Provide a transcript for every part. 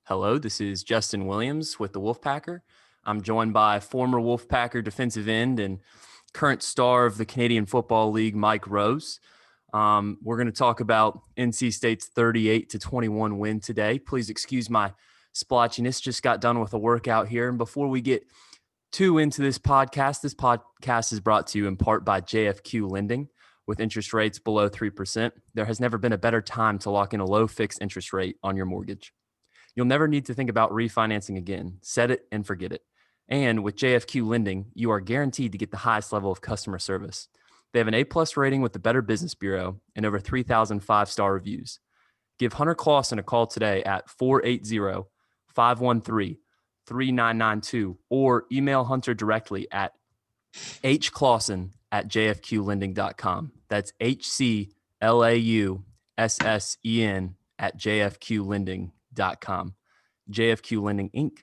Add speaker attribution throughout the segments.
Speaker 1: Hello, this is Justin Williams with the Wolfpacker. I'm joined by former Wolfpacker defensive end and current star of the Canadian Football League, Mike Rose. We're going to talk about NC State's 38-21 win today. Please excuse my splotchiness. Just got done with a workout here. And before we get too into this podcast is brought to you in part by JFQ Lending. With interest rates below 3%, there has never been a better time to lock in a low fixed interest rate on your mortgage. You'll never need to think about refinancing again. Set it and forget it. And with JFQ Lending, you are guaranteed to get the highest level of customer service. They have an A+ rating with the Better Business Bureau and over 3,000 five-star reviews. Give Hunter Clausen a call today at 480-513-3992 or email Hunter directly at hclausen@jfqlending.com. That's HCLAUSSEN@jfqlending.com. JFQ Lending Inc.,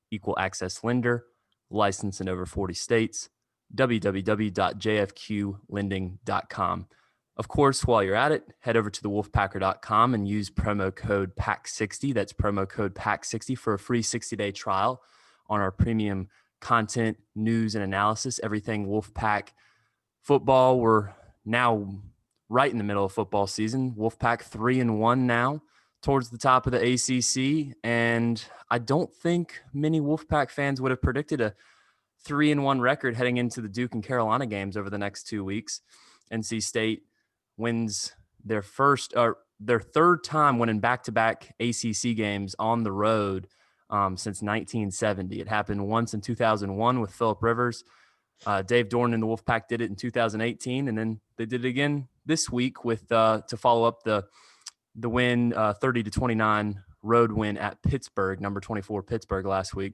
Speaker 1: Equal Access Lender, licensed in over 40 states, www.jfqlending.com. Of course, while you're at it, head over to thewolfpacker.com and use promo code PACK60. That's promo code PACK60 for a free 60-day trial on our premium content, news, and analysis, everything Wolfpack football. We're now right in the middle of football season. Wolfpack 3-1 now, towards the top of the ACC, and I don't think many Wolfpack fans would have predicted a 3-1 record heading into the Duke and Carolina games over the next 2 weeks. NC State wins their third time winning back-to-back ACC games on the road since 1970. It happened once in 2001 with Phillip Rivers. Dave Dorn and the Wolfpack did it in 2018, and then they did it again this week with to follow up the win, 30-29 road win at Pittsburgh, number 24 Pittsburgh last week.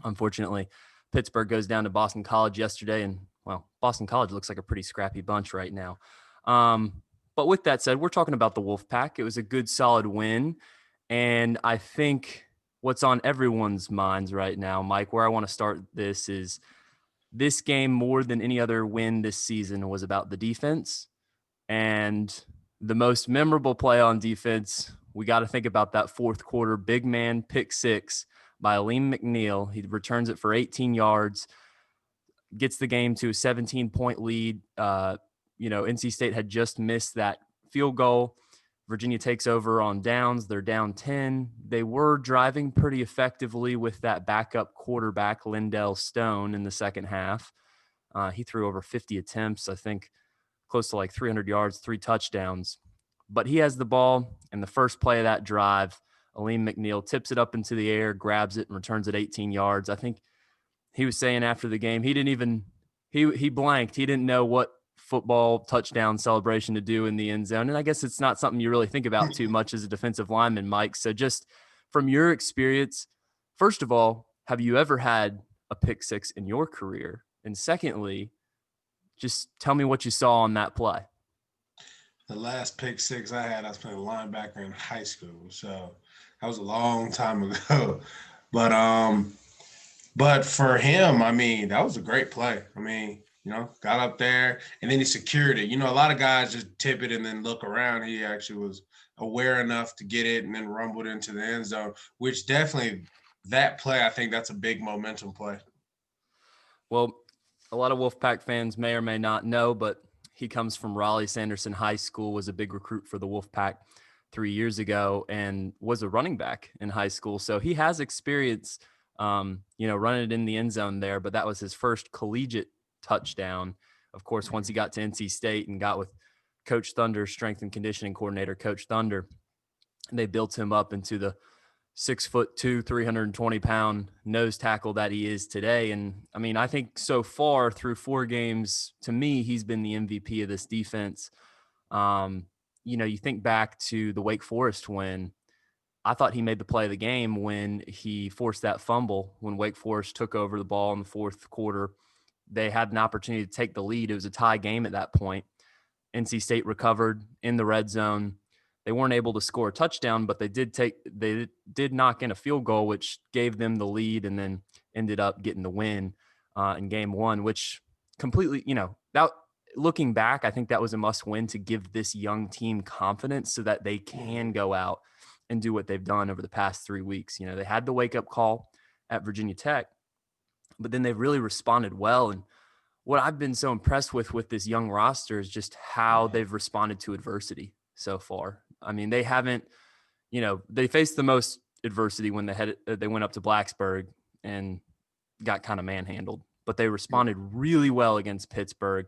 Speaker 1: Unfortunately, Pittsburgh goes down to Boston College yesterday, and, well, Boston College looks like a pretty scrappy bunch right now. But with that said, we're talking about the Wolfpack. It was a good, solid win, and I think what's on everyone's minds right now, Mike, where I want to start this is this game more than any other win this season was about the defense, and the most memorable play on defense, we got to think about that fourth quarter big man pick six by Aleem McNeil. He returns it for 18 yards, gets the game to a 17-point lead. NC State had just missed that field goal. Virginia takes over on downs. They're down 10. They were driving pretty effectively with that backup quarterback, Lindell Stone, in the second half. He threw over 50 attempts, I think close to like 300 yards, 3 touchdowns. But he has the ball, and the first play of that drive, Aleem McNeil tips it up into the air, grabs it, and returns it 18 yards. I think he was saying after the game, he blanked. He didn't know what football touchdown celebration to do in the end zone. And I guess it's not something you really think about too much as a defensive lineman, Mike. So just from your experience, first of all, have you ever had a pick six in your career? And secondly, just tell me what you saw on that play.
Speaker 2: The last pick six I was playing linebacker in high school, so that was a long time ago. But for him, that was a great play. Got up there and then he secured it. A lot of guys just tip it and then look around. He actually was aware enough to get it and then rumbled into the end zone, which definitely that play, I think that's a big momentum play.
Speaker 1: Well, a lot of Wolfpack fans may or may not know, but he comes from Raleigh-Sanderson High School, was a big recruit for the Wolfpack 3 years ago, and was a running back in high school. So he has experience, running it in the end zone there, but that was his first collegiate touchdown. Of course, once he got to NC State and got with Coach Thunder, strength and conditioning coordinator, Coach Thunder, they built him up into the 6'2", 320-pound nose tackle that he is today. And I think so far through 4 games, to me, he's been the MVP of this defense. You think back to the Wake Forest win. I thought he made the play of the game when he forced that fumble when Wake Forest took over the ball in the fourth quarter. They had an opportunity to take the lead. It was a tie game at that point. NC State recovered in the red zone. They weren't able to score a touchdown, but they did knock in a field goal, which gave them the lead, and then ended up getting the win in game 1, which completely, that looking back, I think that was a must win to give this young team confidence so that they can go out and do what they've done over the past 3 weeks. You know, they had the wake-up call at Virginia Tech, but then they've really responded well. And what I've been so impressed with this young roster is just how they've responded to adversity so far. I mean, they haven't, you know, they faced the most adversity when they went up to Blacksburg and got kind of manhandled, but they responded really well against Pittsburgh.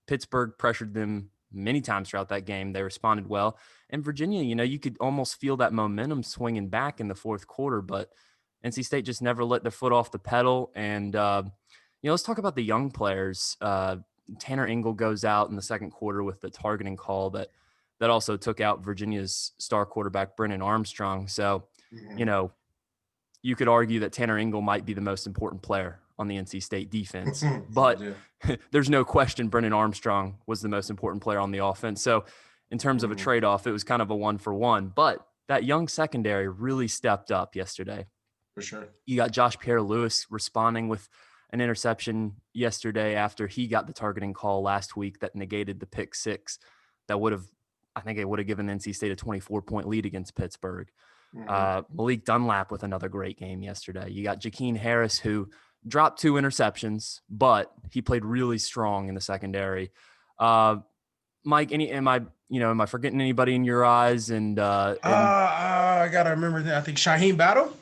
Speaker 1: Pittsburgh pressured them many times throughout that game. They responded well. And Virginia, you know, you could almost feel that momentum swinging back in the fourth quarter, but NC State just never let their foot off the pedal. And, you know, let's talk about the young players. Tanner Engel goes out in the second quarter with the targeting call that also took out Virginia's star quarterback, Brennan Armstrong. So, you know, you could argue that Tanner Engel might be the most important player on the NC State defense, but there's no question Brennan Armstrong was the most important player on the offense. So in terms of a trade-off, it was kind of a 1-for-1, but that young secondary really stepped up yesterday.
Speaker 2: For sure.
Speaker 1: You got Josh Pierre-Louis responding with an interception yesterday after he got the targeting call last week that negated the pick six that would have, I think it would have given NC State a 24-point lead against Pittsburgh. Malik Dunlap with another great game yesterday. You got Jakeen Harris, who dropped 2 interceptions, but he played really strong in the secondary. Mike, am I forgetting anybody in your eyes?
Speaker 2: I gotta remember that. I think Shaheem Battle.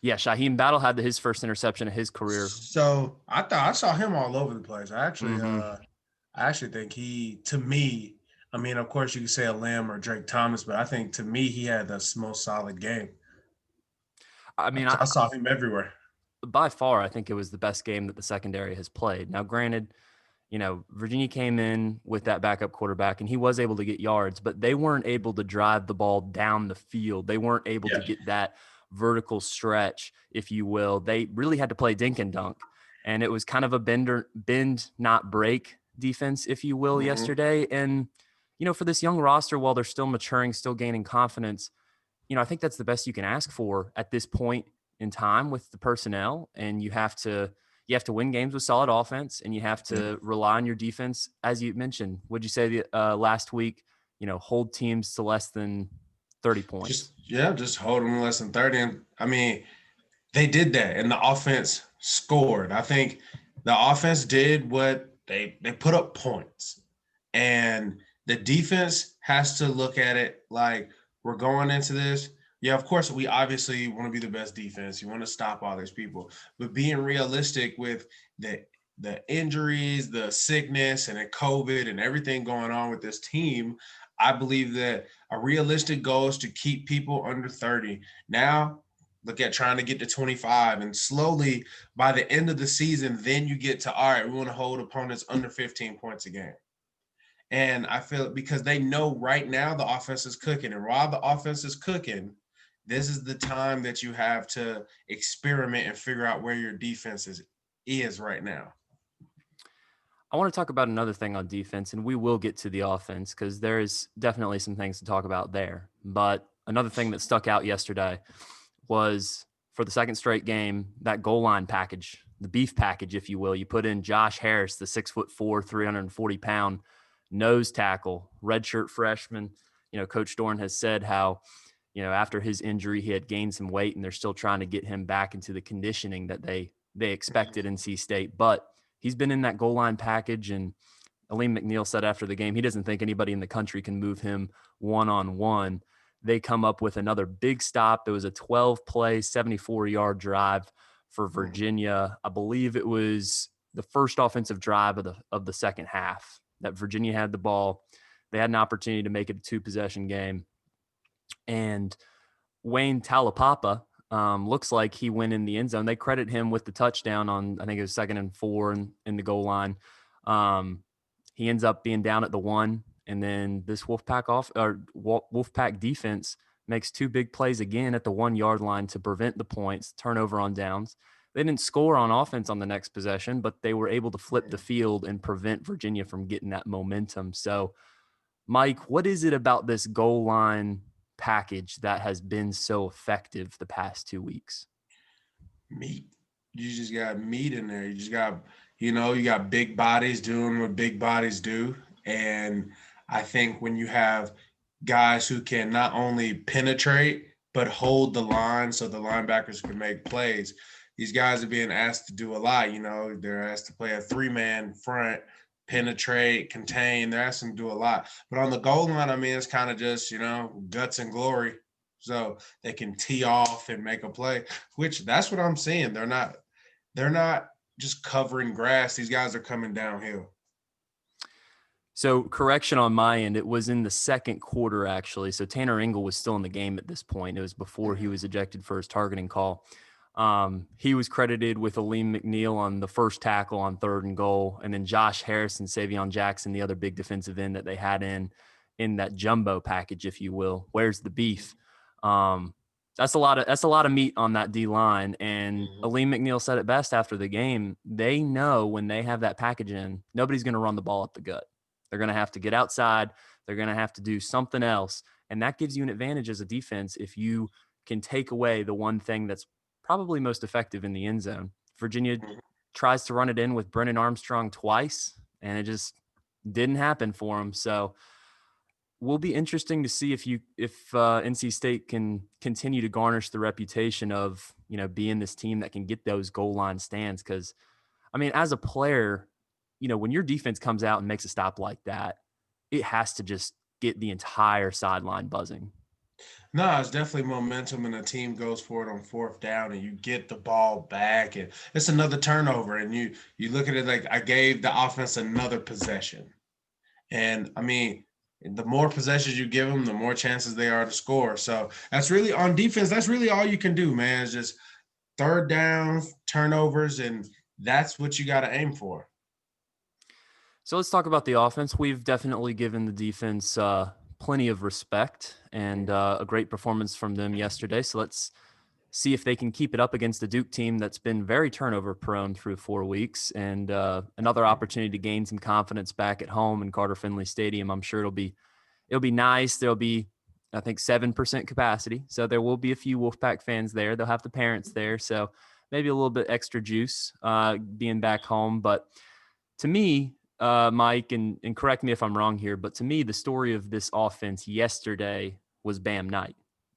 Speaker 1: Yeah, Shaheem Battle had his first interception of his career.
Speaker 2: So I thought I saw him all over the place. I actually think he, to me, I mean, of course you could say a Lamb or Drake Thomas, but I think to me he had the most solid game.
Speaker 1: I mean,
Speaker 2: I saw him everywhere.
Speaker 1: By far, I think it was the best game that the secondary has played. Now, granted, you know, Virginia came in with that backup quarterback and he was able to get yards, but they weren't able to drive the ball down the field. They weren't able to get that vertical stretch, if you will. They really had to play dink and dunk. And it was kind of a bend, not break defense, if you will, yesterday. And, you know, for this young roster, while they're still maturing, still gaining confidence, you know, I think that's the best you can ask for at this point in time with the personnel. And you have to win games with solid offense, and you have to rely on your defense. As you mentioned, would you say last week, you know, hold teams to less than 30 points?
Speaker 2: Just hold them less than 30. And I mean, they did that, and the offense scored. I think the offense did what they put up points, and the defense has to look at it like, we're going into this. Yeah, of course, we obviously want to be the best defense. You want to stop all these people, but being realistic with the injuries, the sickness, and the COVID and everything going on with this team, I believe that a realistic goal is to keep people under 30. Now, look at trying to get to 25, and slowly by the end of the season, then you get to, all right, we want to hold opponents under 15 points a game. And I feel because they know right now the offense is cooking. And while the offense is cooking, this is the time that you have to experiment and figure out where your defense is right now.
Speaker 1: I want to talk about another thing on defense, and we will get to the offense because there is definitely some things to talk about there. But another thing that stuck out yesterday was, for the second straight game, that goal line package, the beef package, if you will. You put in Josh Harris, the 6'4", 340-pound nose tackle, redshirt freshman. You know, Coach Dorn has said how, you know, after his injury, he had gained some weight, and they're still trying to get him back into the conditioning that they expected in NC State. But he's been in that goal line package, and Aleem McNeil said after the game he doesn't think anybody in the country can move him one-on-one. They come up with another big stop. It was a 12-play, 74-yard drive for Virginia. I believe it was the first offensive drive of the second half that Virginia had the ball. They had an opportunity to make it a 2-possession game. And Wayne Talapapa looks like he went in the end zone. They credit him with the touchdown on, I think it was 2nd and 4 in the goal line. He ends up being down at the 1, and then this Wolfpack defense makes 2 big plays again at the 1-yard line to prevent the points, turnover on downs. They didn't score on offense on the next possession, but they were able to flip the field and prevent Virginia from getting that momentum. So, Mike, what is it about this goal line package that has been so effective the past 2 weeks?
Speaker 2: Meat. You just got meat in there. You just got, you got big bodies doing what big bodies do. And I think when you have guys who can not only penetrate but hold the line so the linebackers can make plays. These guys are being asked to do a lot. You know, they're asked to play a 3-man front, penetrate, contain. They're asked to do a lot. But on the goal line, I mean, it's kind of just, you know, guts and glory. So they can tee off and make a play, which that's what I'm seeing. They're not just covering grass. These guys are coming downhill.
Speaker 1: So correction on my end, it was in the second quarter, actually. So Tanner Engel was still in the game at this point. It was before he was ejected for his targeting call. He was credited with Aleem McNeil on the first tackle on 3rd and goal. And then Josh Harris and Savion Jackson, the other big defensive end that they had in that jumbo package, if you will. Where's the beef? That's a lot of meat on that D line. And Aleem McNeil said it best after the game. They know when they have that package in, nobody's going to run the ball up the gut. They're going to have to get outside. They're going to have to do something else. And that gives you an advantage as a defense if you can take away the one thing that's probably most effective in the end zone. Virginia tries to run it in with Brennan Armstrong twice, and it just didn't happen for him. So will be interesting to see if NC State can continue to garnish the reputation of, you know, being this team that can get those goal line stands. Because, I mean, as a player, you know, when your defense comes out and makes a stop like that, it has to just get the entire sideline buzzing.
Speaker 2: No, it's definitely momentum, and the team goes for it on 4th down, and you get the ball back, and it's another turnover, and you look at it like I gave the offense another possession, and I mean, the more possessions you give them, the more chances they are to score. So that's really on defense. That's really all you can do, man. Is just 3rd downs, turnovers, and that's what you got to aim for.
Speaker 1: So let's talk about the offense. We've definitely given the defense plenty of respect and a great performance from them yesterday. So let's see if they can keep it up against the Duke team that's been very turnover prone through 4 weeks, and another opportunity to gain some confidence back at home in Carter Finley Stadium. I'm sure it'll be nice. There'll be, I think, 7% capacity. So there will be a few Wolfpack fans there. They'll have the parents there. So maybe a little bit extra juice being back home. But to me, Mike, and correct me if I'm wrong here, but to me, the story of this offense yesterday was Bam Knight.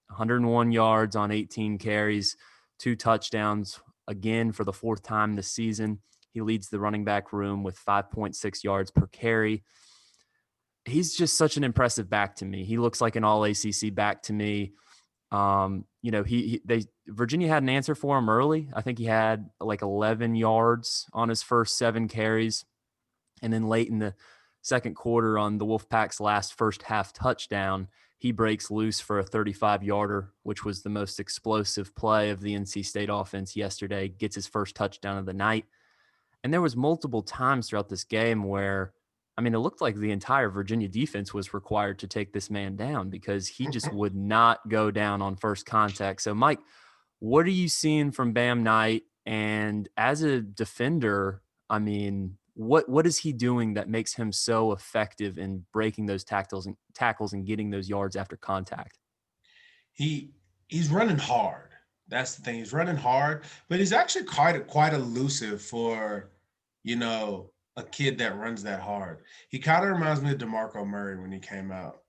Speaker 1: 101 yards on 18 carries, 2 touchdowns, again for the 4th time this season. He leads the running back room with 5.6 yards per carry. He's just such an impressive back to me. He looks like an all ACC back to me. You know, Virginia had an answer for him early. I think he had like 11 yards on his first 7 carries. And then late in the second quarter on the Wolfpack's last first half touchdown, he breaks loose for a 35-yarder, which was the most explosive play of the NC State offense yesterday, gets his first touchdown of the night. And there was multiple times throughout this game where, I mean, it looked like the entire Virginia defense was required to take this man down because he just would not go down on first contact. So, Mike, what are you seeing from Bam Knight? And as a defender, I mean, what is he doing that makes him so effective in breaking those tackles and getting those yards after contact?
Speaker 2: He's running hard. That's the thing. He's running hard, but he's actually quite elusive for, you know, a kid that runs that hard. He kind of reminds me of DeMarco Murray when he came out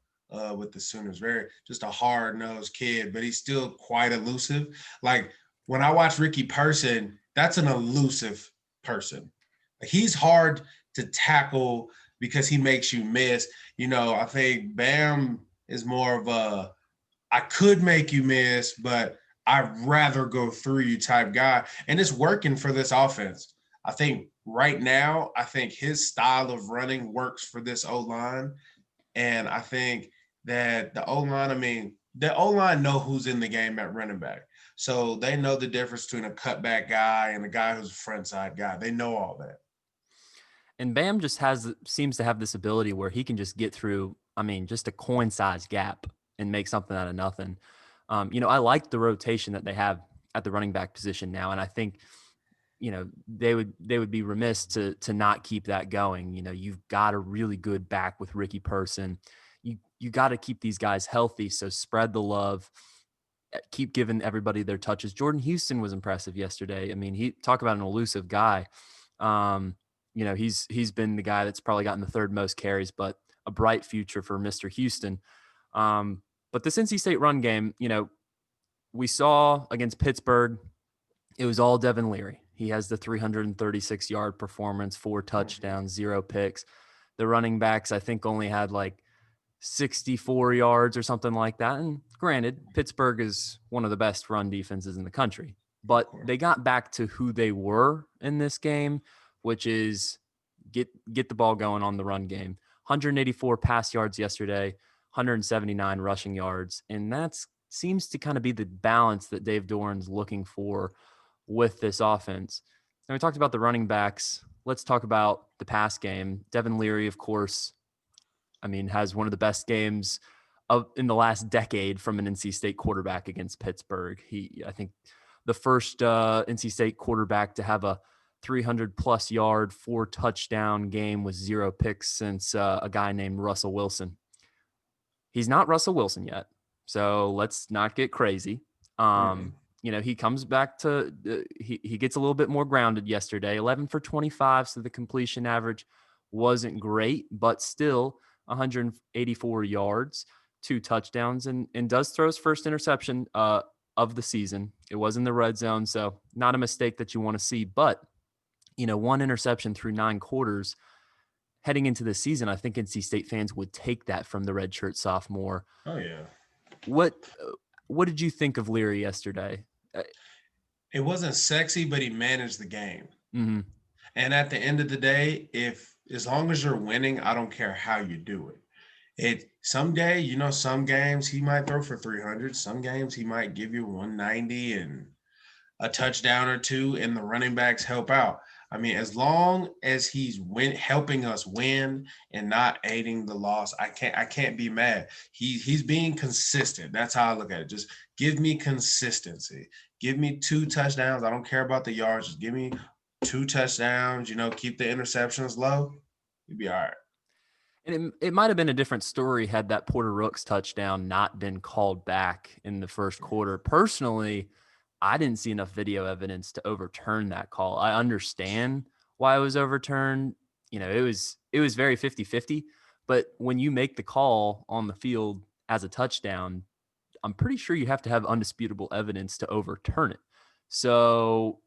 Speaker 2: with the Sooners. Very just a hard-nosed kid, but he's still quite elusive. Like when I watch Ricky Person, that's an elusive person. He's hard to tackle because he makes you miss. You know, I think Bam is more of a I could make you miss, but I'd rather go through you type guy. And it's working for this offense. I think right now, I think his style of running works for this O-line. And I think that the O-line, I mean, the O-line know who's in the game at running back. So they know the difference between a cutback guy and a guy who's a front side guy. They know all that.
Speaker 1: And Bam just seems to have this ability where he can just get through, I mean, just a coin-sized gap and make something out of nothing. You know, I like the rotation that they have at the running back position now, and I think, you know, they would be remiss to not keep that going. You know, you've got a really good back with Ricky Person. You got to keep these guys healthy, so spread the love. Keep giving everybody their touches. Jordan Houston was impressive yesterday. I mean, he talk about an elusive guy. You know, he's been the guy that's probably gotten the 3rd most carries, but a bright future for Mr. Houston. But this NC State run game, we saw against Pittsburgh, it was all Devin Leary. He has the 336-yard performance, 4 touchdowns, 0 picks. The running backs, I think, only had like 64 yards or something like that. And granted, Pittsburgh is one of the best run defenses in the country, but they got back to who they were in this game, which is get the ball going on the run game. 184 pass yards yesterday, 179 rushing yards. And that seems to kind of be the balance that Dave Doran's looking for with this offense. And we talked about the running backs. Let's talk about the pass game. Devin Leary, of course, has one of the best games in the last decade from an NC State quarterback against Pittsburgh. I think the first NC State quarterback to have a 300-plus yard, 4 touchdown game with 0 picks since a guy named Russell Wilson. He's not Russell Wilson yet, so let's not get crazy. He comes back to he gets a little bit more grounded yesterday. 11 for 25, so the completion average wasn't great, but still 184 yards, 2 touchdowns, and does throw his first interception of the season. It was in the red zone, so not a mistake that you want to see. But 1 interception through 9 quarters. Heading into the season, I think NC State fans would take that from the redshirt sophomore.
Speaker 2: Oh yeah.
Speaker 1: What did you think of Leary yesterday?
Speaker 2: It wasn't sexy, but he managed the game.
Speaker 1: Mm-hmm.
Speaker 2: And at the end of the day, as long as you're winning, I don't care how you do it. Someday, some games he might throw for 300. Some games he might give you 190 and a touchdown or 2, and the running backs help out. As long as he's helping us win and not aiding the loss, I can't be mad. He's being consistent. That's how I look at it. Just give me consistency. Give me 2 touchdowns. I don't care about the yards. Just give me 2 touchdowns. Keep the interceptions low. You'll be all right.
Speaker 1: And it might have been a different story had that Porter Rooks touchdown not been called back in the first quarter. Personally, I didn't see enough video evidence to overturn that call. I understand why it was overturned. It was very 50-50, but when you make the call on the field as a touchdown, I'm pretty sure you have to have undisputable evidence to overturn it. So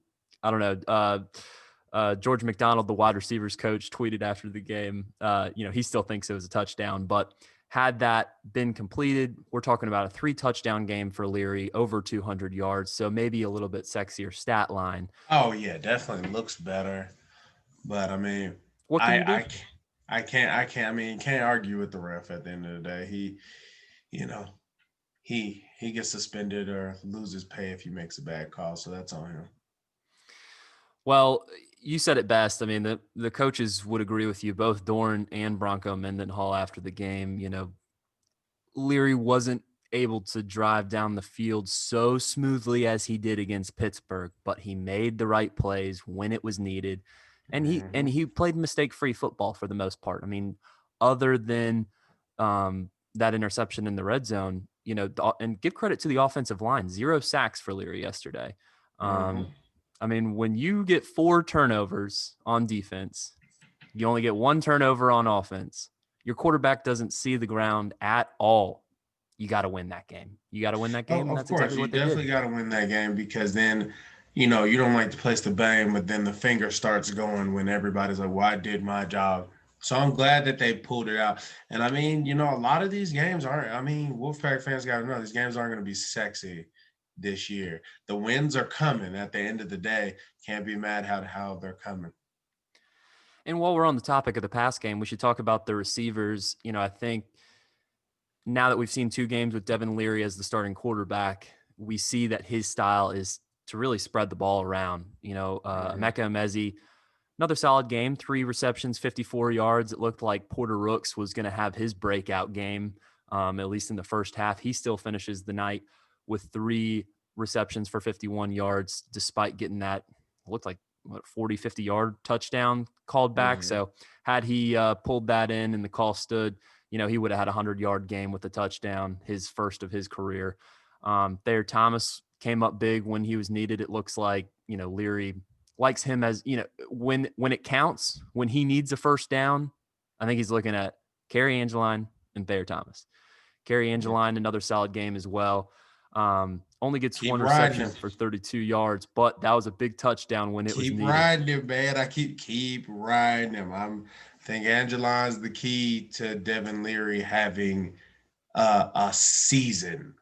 Speaker 1: I don't know. George McDonald, the wide receivers coach, tweeted after the game, he still thinks it was a touchdown, but had that been completed, we're talking about a 3 touchdown game for Leary, over 200 yards. So maybe a little bit sexier stat line.
Speaker 2: Oh yeah, definitely looks better. But
Speaker 1: what can you do?
Speaker 2: I can't argue with the ref at the end of the day. He gets suspended or loses pay if he makes a bad call. So that's on him.
Speaker 1: Well, you said it best. The coaches would agree with you, both Doran and Bronco Mendenhall after the game. Leary wasn't able to drive down the field so smoothly as he did against Pittsburgh, but he made the right plays when it was needed. And he played mistake-free football for the most part. Other than that interception in the red zone, and give credit to the offensive line, 0 sacks for Leary yesterday. When you get 4 turnovers on defense, you only get 1 turnover on offense. Your quarterback doesn't see the ground at all. You got to win that game.
Speaker 2: Oh, of course, you definitely got to win that game, because then, you don't like to place the blame, but then the finger starts going when everybody's like, well, I did my job. So I'm glad that they pulled it out. And a lot of these games aren't, Wolfpack fans got to know these games aren't going to be sexy this year. The wins are coming at the end of the day. Can't be mad how they're coming.
Speaker 1: And while we're on the topic of the pass game, we should talk about the receivers. I think now that we've seen 2 games with Devin Leary as the starting quarterback, we see that his style is to really spread the ball around. Emeka Emezi, another solid game, 3 receptions, 54 yards. It looked like Porter Rooks was going to have his breakout game, at least in the first half. He still finishes the night with 3 receptions for 51 yards, despite getting that, looked like 40, 50-yard touchdown called back. So had he pulled that in and the call stood, he would have had a 100-yard game with a touchdown, his first of his career. Thayer Thomas came up big when he was needed. It looks like, Leary likes him as, when it counts, when he needs a first down, I think he's looking at Kerry Angeline and Thayer Thomas. Gary Angeline, another solid game as well. Only gets
Speaker 2: Keep
Speaker 1: one
Speaker 2: riding
Speaker 1: reception
Speaker 2: him.
Speaker 1: for 32 yards, but that was a big touchdown when it was
Speaker 2: Keep
Speaker 1: needed.
Speaker 2: riding him, man. I keep riding him. I think Angeline's the key to Devin Leary having a season.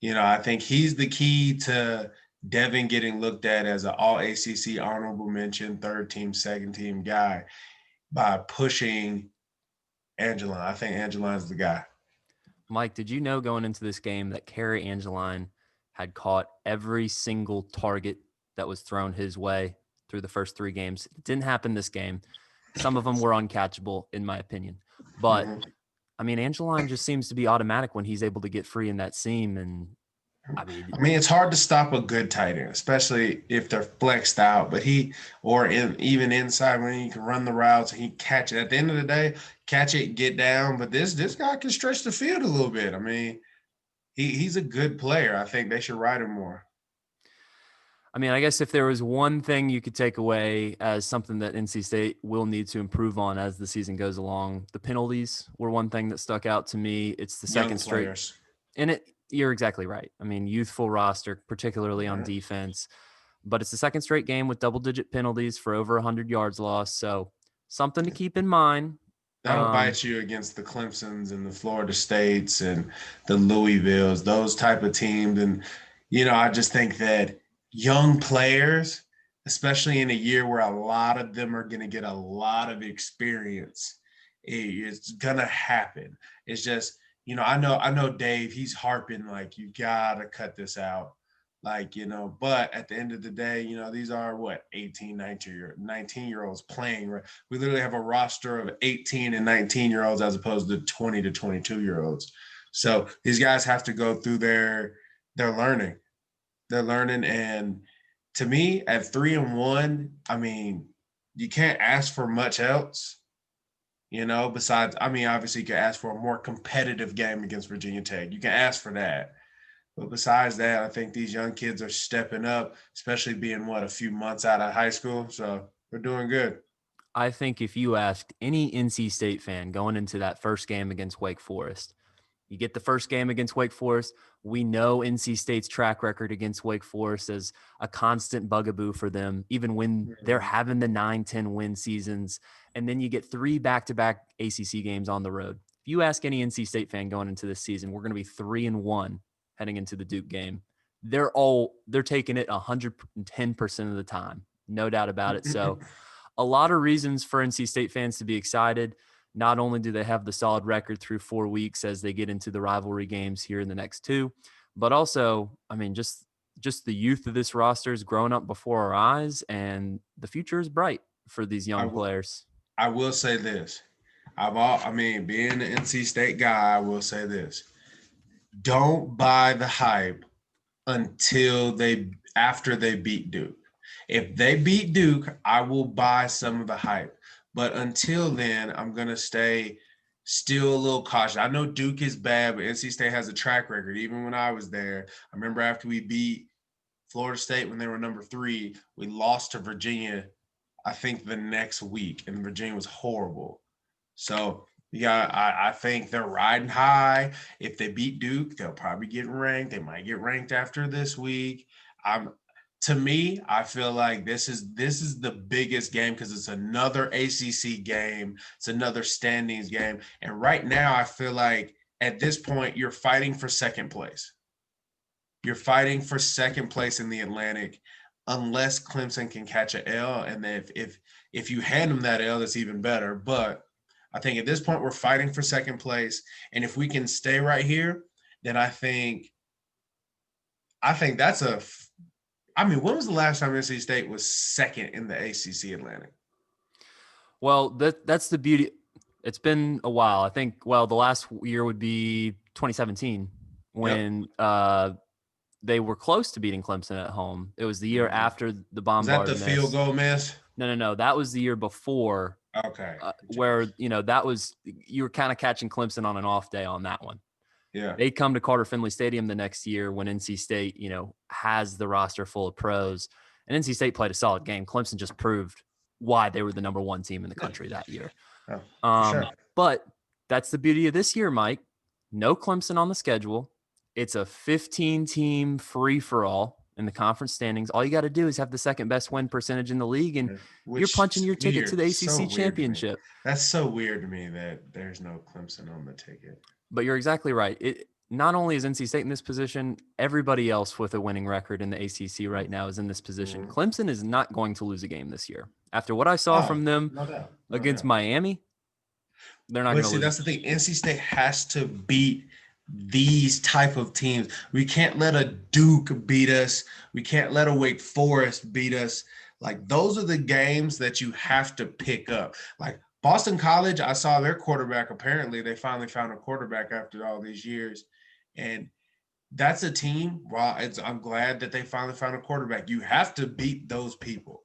Speaker 2: I think he's the key to Devin getting looked at as an all ACC honorable mention, third team, second team guy by pushing Angeline. I think Angeline's the guy.
Speaker 1: Mike, did you know going into this game that Kerry Angeline had caught every single target that was thrown his way through the first 3 games? It didn't happen this game. Some of them were uncatchable, in my opinion. But, I mean, Angeline just seems to be automatic when he's able to get free in that seam. And, I mean,
Speaker 2: it's hard to stop a good tight end, especially if they're flexed out. But even inside when he can run the routes and he catch it. At the end of the day, catch it, get down. But this guy can stretch the field a little bit. I mean, he's a good player. I think they should ride him more.
Speaker 1: I mean, I guess if there was one thing you could take away as something that NC State will need to improve on as the season goes along, the penalties were one thing that stuck out to me. It's the second straight. And you're exactly right. I mean, youthful roster, particularly on defense, but it's the second straight game with double-digit penalties for over 100 yards lost. So something to keep in mind.
Speaker 2: That'll bite you against the Clemsons and the Florida States and the Louisvilles, those type of teams. And, I just think that young players, especially in a year where a lot of them are going to get a lot of experience, it's going to happen. It's just, I know Dave, he's harping like, you got to cut this out. But at the end of the day, these are 18, 19-year-olds playing. Right? We literally have a roster of 18 and 19-year-olds as opposed to 20 to 22-year-olds. So these guys have to go through their learning. They're learning. And to me, at 3-1, I mean, you can't ask for much else. Besides, obviously you can ask for a more competitive game against Virginia Tech. You can ask for that. But besides that, I think these young kids are stepping up, especially being, a few months out of high school. So we're doing good.
Speaker 1: I think if you asked any NC State fan going into that first game against Wake Forest, you get the first game against Wake Forest. We know NC State's track record against Wake Forest as a constant bugaboo for them, even when they're having the 9-10 win seasons. And then you get 3 back-to-back ACC games on the road. If you ask any NC State fan going into this season, we're going to be 3-1 heading into the Duke game. They're taking it 110% of the time. No doubt about it. So a lot of reasons for NC State fans to be excited. Not only do they have the solid record through 4 weeks as they get into the rivalry games here in the next 2, but also, I mean, just the youth of this roster is growing up before our eyes, and the future is bright for these young players.
Speaker 2: I will say this. Being an NC State guy, I will say this. Don't buy the hype after they beat Duke. If they beat Duke, I will buy some of the hype. But until then, I'm going to stay still a little cautious. I know Duke is bad, but NC State has a track record. Even when I was there, I remember after we beat Florida State when they were number 3, we lost to Virginia, I think the next week, and Virginia was horrible. So I think they're riding high. If they beat Duke, they'll probably get ranked. They might get ranked after this week. To me, I feel like this is the biggest game because it's another ACC game. It's another standings game. And right now, I feel like at this point, you're fighting for second place. You're fighting for second place in the Atlantic unless Clemson can catch an L. And if you hand them that L, that's even better. But I think at this point, we're fighting for second place. And if we can stay right here, then I think that's when was the last time NC State was second in the ACC Atlantic?
Speaker 1: Well, that's the beauty. It's been a while. I think, the last year would be 2017 when they were close to beating Clemson at home. It was the year after the Bombard
Speaker 2: miss. Was that the field goal miss?
Speaker 1: No. That was the year before.
Speaker 2: Okay.
Speaker 1: Where, that was, you were kind of catching Clemson on an off day on that one.
Speaker 2: Yeah.
Speaker 1: They come to Carter Finley Stadium the next year when NC State, has the roster full of pros. And NC State played a solid game. Clemson just proved why they were the number 1 team in the country that year.
Speaker 2: Oh, sure.
Speaker 1: But that's the beauty of this year, Mike. no Clemson on the schedule. It's a 15-team free-for-all in the conference standings. All you got to do is have the second best win percentage in the league, and you're
Speaker 2: Which
Speaker 1: punching
Speaker 2: is
Speaker 1: your ticket to
Speaker 2: weird.
Speaker 1: the
Speaker 2: So
Speaker 1: ACC
Speaker 2: weird to me.
Speaker 1: championship.
Speaker 2: That's so weird to me that there's no Clemson on the ticket.
Speaker 1: But you're exactly right. It not only is NC State in this position, everybody else with a winning record in the ACC right now is in this position. Clemson is not going to lose a game this year. After what I saw from them
Speaker 2: no doubt.
Speaker 1: against Miami, they're not going to lose.
Speaker 2: That's the thing. NC State has to beat these type of teams. We can't let a Duke beat us. We can't let a Wake Forest beat us. Like, those are the games that you have to pick up. Like Boston College, I saw their quarterback. Apparently, they finally found a quarterback after all these years. And that's a team. I'm glad that they finally found a quarterback. You have to beat those people.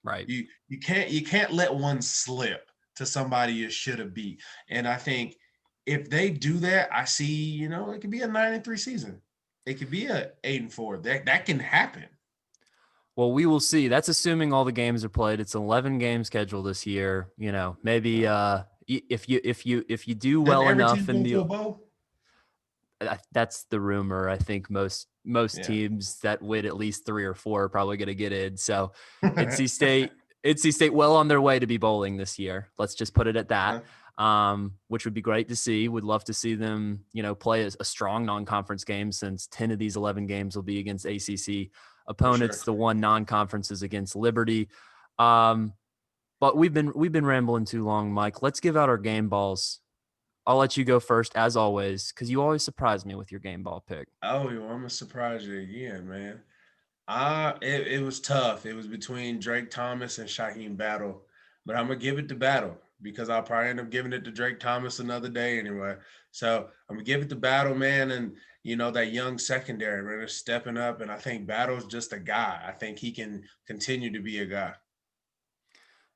Speaker 1: Right.
Speaker 2: You can't let one slip to somebody you should have beat. And I think if they do that, I see, it could be a 9-3 season. It could be a 8-4. That can happen.
Speaker 1: Well, we will see. That's assuming all the games are played. It's an 11 game schedule this year. Maybe if you do well enough in the
Speaker 2: bowl?
Speaker 1: That's the rumor. I think most teams that win at least 3 or 4 are probably going to get in. So NC State well on their way to be bowling this year. Let's just put it at that. Which would be great to see. Would love to see them, play a strong non-conference game, since 10 of these 11 games will be against ACC opponents. Sure. The one non-conference is against Liberty. But we've been rambling too long, Mike. Let's give out our game balls. I'll let you go first, as always, because you always surprise me with your game ball pick.
Speaker 2: Oh, I'm gonna surprise you again, man. It was tough. It was between Drake Thomas and Shaheem Battle, but I'm gonna give it to Battle, because I'll probably end up giving it to Drake Thomas another day anyway. So I'm gonna give it to Battle, man. And that young secondary, man, is stepping up. And I think Battle's just a guy. I think he can continue to be a guy.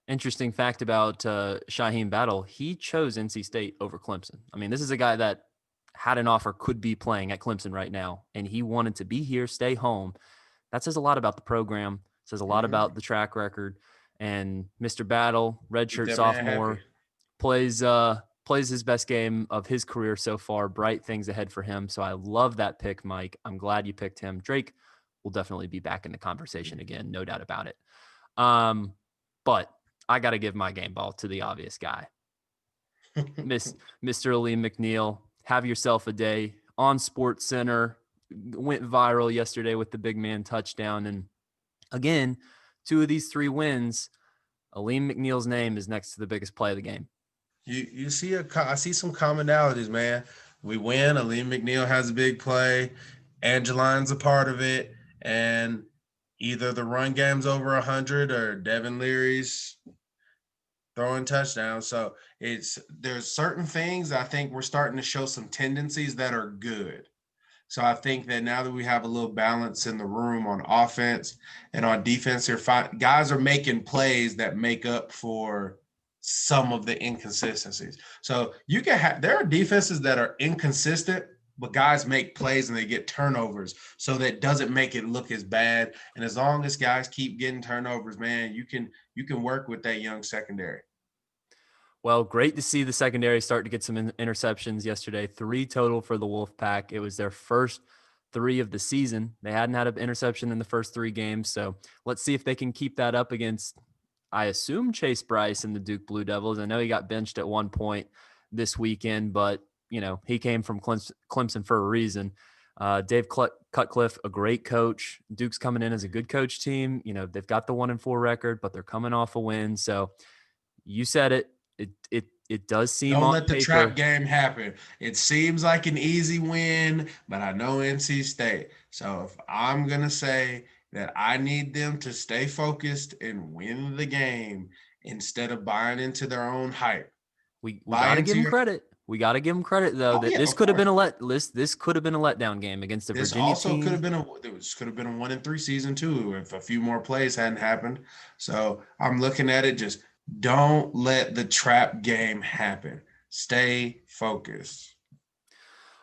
Speaker 1: Interesting fact about Shaheem Battle. He chose NC State over Clemson. I mean, this is a guy that had an offer, could be playing at Clemson right now, and he wanted to be here, stay home. That says a lot about the program, says a lot about the track record. And Mr. Battle, redshirt sophomore, plays his best game of his career so far. Bright things ahead for him. So I love that pick, Mike. I'm glad you picked him. Drake will definitely be back in the conversation again, no doubt about it. But I got to give my game ball to the obvious guy. Mr. Aleem McNeil, have yourself a day on Sports Center. Went viral yesterday with the big man touchdown. And again, 2 of these 3 wins, Aleem McNeil's name is next to the biggest play of the game.
Speaker 2: You see I see some commonalities, man. We win. Aleem McNeil has a big play. Angeline's a part of it. And either the run game's over 100 or Devin Leary's throwing touchdowns. So there's certain things I think we're starting to show some tendencies that are good. So I think that now that we have a little balance in the room on offense and on defense, guys are making plays that make up for some of the inconsistencies. So there are defenses that are inconsistent, but guys make plays and they get turnovers. So that doesn't make it look as bad. And as long as guys keep getting turnovers, man, you can work with that young secondary.
Speaker 1: Well, great to see the secondary start to get some interceptions yesterday. 3 total for the Wolfpack. It was their first 3 of the season. They hadn't had an interception in the first 3 games. So let's see if they can keep that up against, I assume, Chase Bryce and the Duke Blue Devils. I know he got benched at one point this weekend, but, he came from Clemson for a reason. Dave Cutcliffe, a great coach. Duke's coming in as a good coach team. They've got the 1-4 record, but they're coming off a win. So you said it. It does seem
Speaker 2: Don't
Speaker 1: on
Speaker 2: let the
Speaker 1: paper,
Speaker 2: trap game happen. It seems like an easy win, but I know NC State. So if I'm going to say that I need them to stay focused and win the game instead of buying into their own hype.
Speaker 1: We got to give them credit. We got to give them credit, though, that this could have been a letdown game against the Virginia team.
Speaker 2: This could have been a 1-3 season too if a few more plays hadn't happened. So I'm looking at it, just don't let the trap game happen. Stay focused.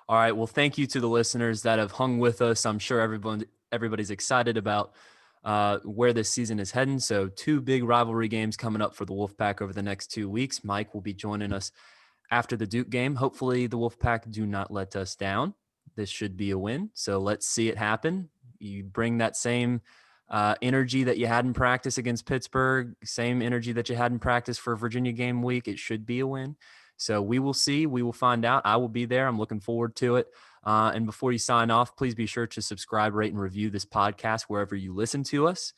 Speaker 1: All right. Well, thank you to the listeners that have hung with us. I'm sure everybody's excited about where this season is heading. So 2 big rivalry games coming up for the Wolfpack over the next 2 weeks. Mike will be joining us after the Duke game. Hopefully the Wolfpack do not let us down. This should be a win. So let's see it happen. You bring that same energy that you had in practice against Pittsburgh, same energy that you had in practice for Virginia game week. It should be a win. So we will see. We will find out. I will be there. I'm looking forward to it. And before you sign off, please be sure to subscribe, rate, and review this podcast wherever you listen to us.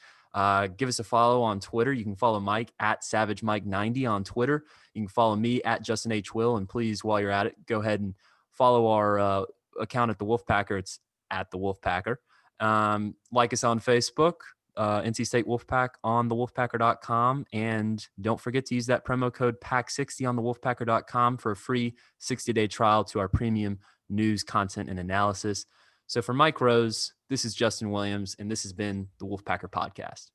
Speaker 1: Give us a follow on Twitter. You can follow Mike at SavageMike90 on Twitter. You can follow me at Justin H. Will. And please, while you're at it, go ahead and follow our account at the Wolfpacker. It's at the Wolfpacker. Like us on Facebook, NC State Wolfpack on the Wolfpacker.com. And don't forget to use that promo code PACK60 on the Wolfpacker.com for a free 60-day trial to our premium news, content, and analysis. So for Mike Rose, this is Justin Williams, and this has been the Wolfpacker Podcast.